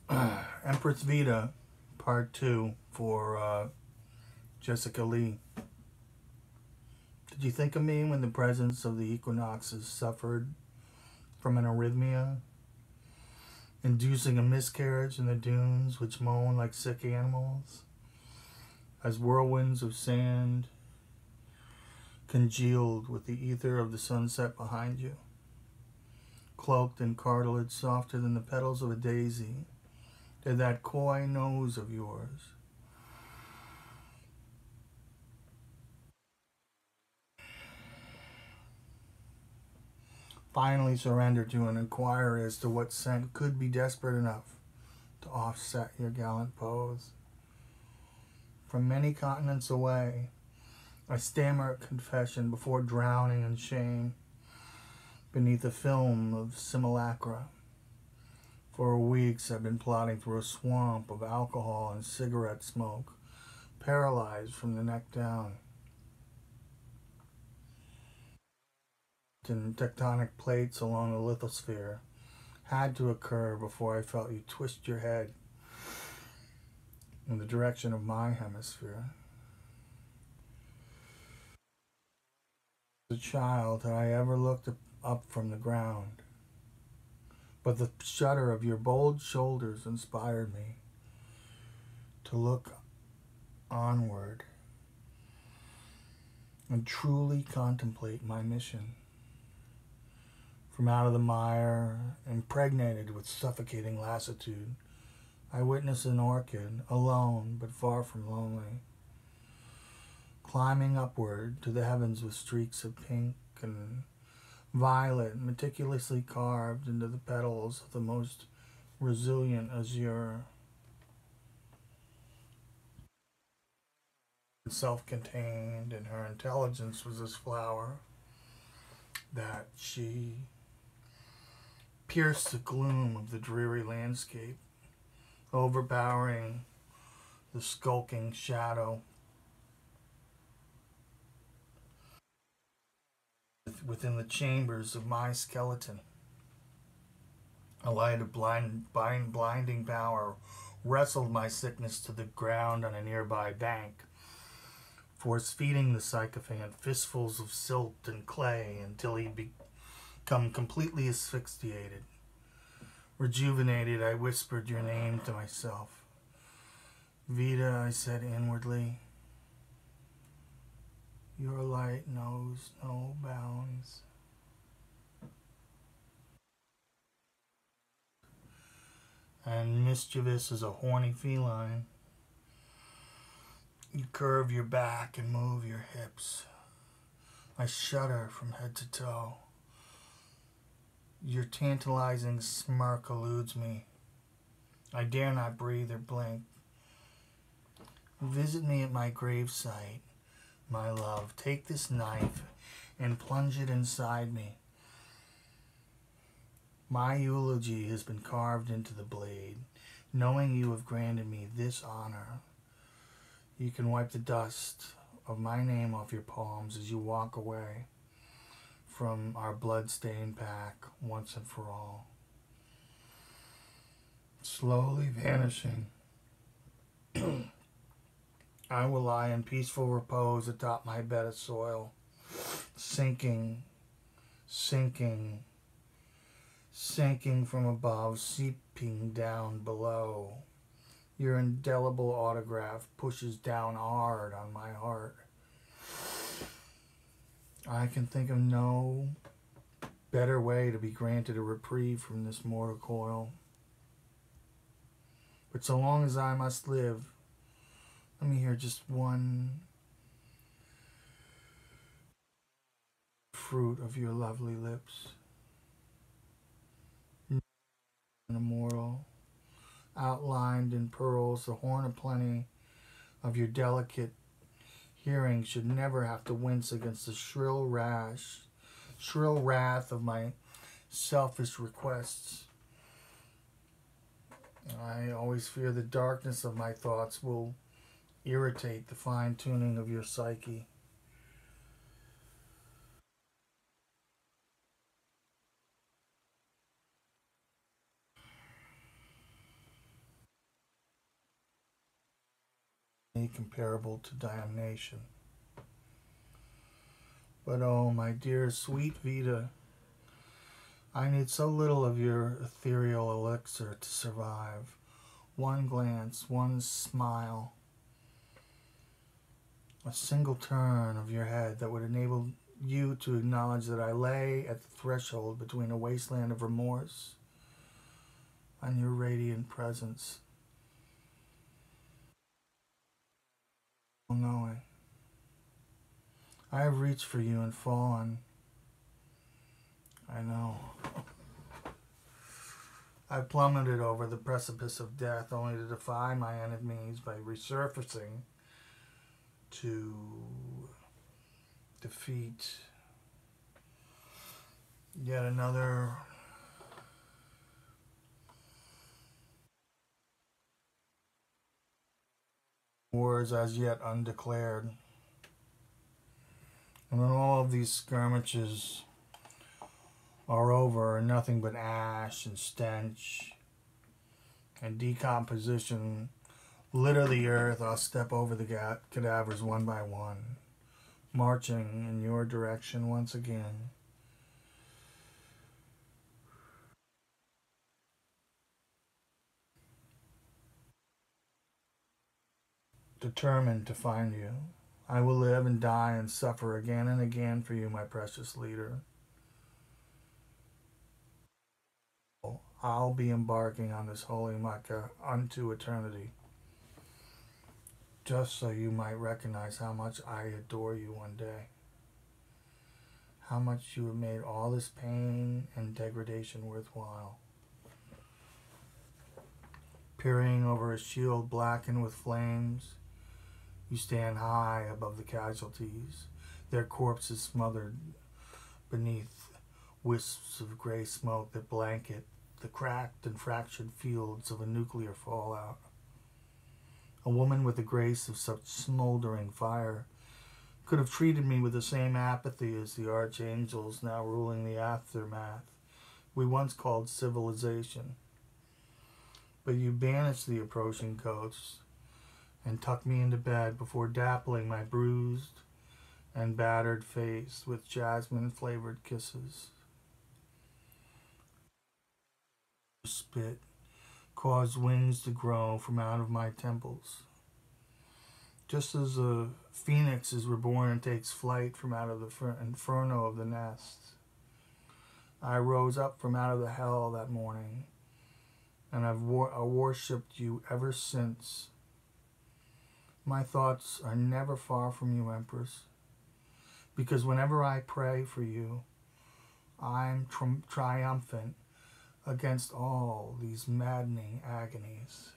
Empress Vita, Part 2 for Jessica Lee. Did you think of me when the presence of the equinoxes suffered from an arrhythmia, inducing a miscarriage in the dunes which moan like sick animals, as whirlwinds of sand congealed with the ether of the sunset behind you, cloaked in cartilage softer than the petals of a daisy, did that coy nose of yours finally surrender to an inquiry as to what scent could be desperate enough to offset your gallant pose. From many continents away, I stammer a confession before drowning in shame beneath a film of simulacra. For weeks I've been plodding through a swamp of alcohol and cigarette smoke, paralyzed from the neck down. And tectonic plates along the lithosphere had to occur before I felt you twist your head in the direction of my hemisphere. As a child, had I ever looked up from the ground, but the shudder of your bold shoulders inspired me to look onward and truly contemplate my mission. From out of the mire, impregnated with suffocating lassitude, I witnessed an orchid, alone but far from lonely, climbing upward to the heavens with streaks of pink and violet meticulously carved into the petals of the most resilient azure. Self-contained, and her intelligence was this flower that she pierced the gloom of the dreary landscape, overpowering the skulking shadow within the chambers of my skeleton. A light of blinding power wrestled my sickness to the ground on a nearby bank, force-feeding the sycophant fistfuls of silt and clay until he'd become completely asphyxiated. Rejuvenated, I whispered your name to myself. Vita, I said inwardly, your light knows no bounds. And mischievous as a horny feline, you curve your back and move your hips. I shudder from head to toe. Your tantalizing smirk eludes me. I dare not breathe or blink. Visit me at my gravesite, my love. Take this knife and plunge it inside me. My eulogy has been carved into the blade, knowing you have granted me this honor. You can wipe the dust of my name off your palms as you walk away from our blood-stained pack once and for all. Slowly vanishing, I will lie in peaceful repose atop my bed of soil, sinking from above, seeping down below. Your indelible autograph pushes down hard on my heart. I can think of no better way to be granted a reprieve from this mortal coil. But so long as I must live, let me hear just one fruit of your lovely lips. Immortal, outlined in pearls, the horn of plenty of your delicate hearing should never have to wince against the shrill wrath of my selfish requests. I always fear the darkness of my thoughts will irritate the fine tuning of your psyche. comparable to damnation. But oh, my dear sweet Vita, I need so little of your ethereal elixir to survive. One glance, one smile, a single turn of your head that would enable you to acknowledge that I lay at the threshold between a wasteland of remorse and your radiant presence. Knowing I have reached for you and fallen. I know. I plummeted over the precipice of death only to defy my enemies by resurfacing to defeat yet another wars as yet undeclared. And when all of these skirmishes are over and nothing but ash and stench and decomposition litter the earth, I'll step over the cadavers one by one, marching in your direction once again. Determined to find you. I will live and die and suffer again and again for you, my precious leader. I'll be embarking on this holy Mecca unto eternity, just so you might recognize how much I adore you one day. How much you have made all this pain and degradation worthwhile. Peering over a shield blackened with flames, you stand high above the casualties, their corpses smothered beneath wisps of gray smoke that blanket the cracked and fractured fields of a nuclear fallout. A woman with the grace of such smoldering fire could have treated me with the same apathy as the archangels now ruling the aftermath we once called civilization. But you banished the approaching ghosts and tucked me into bed before dappling my bruised and battered face with jasmine-flavored kisses. Spit caused wings to grow from out of my temples. Just as a phoenix is reborn and takes flight from out of the inferno of the nest, I rose up from out of the hell that morning, and I've worshipped you ever since. My thoughts are never far from you, Empress, because whenever I pray for you, I'm triumphant against all these maddening agonies.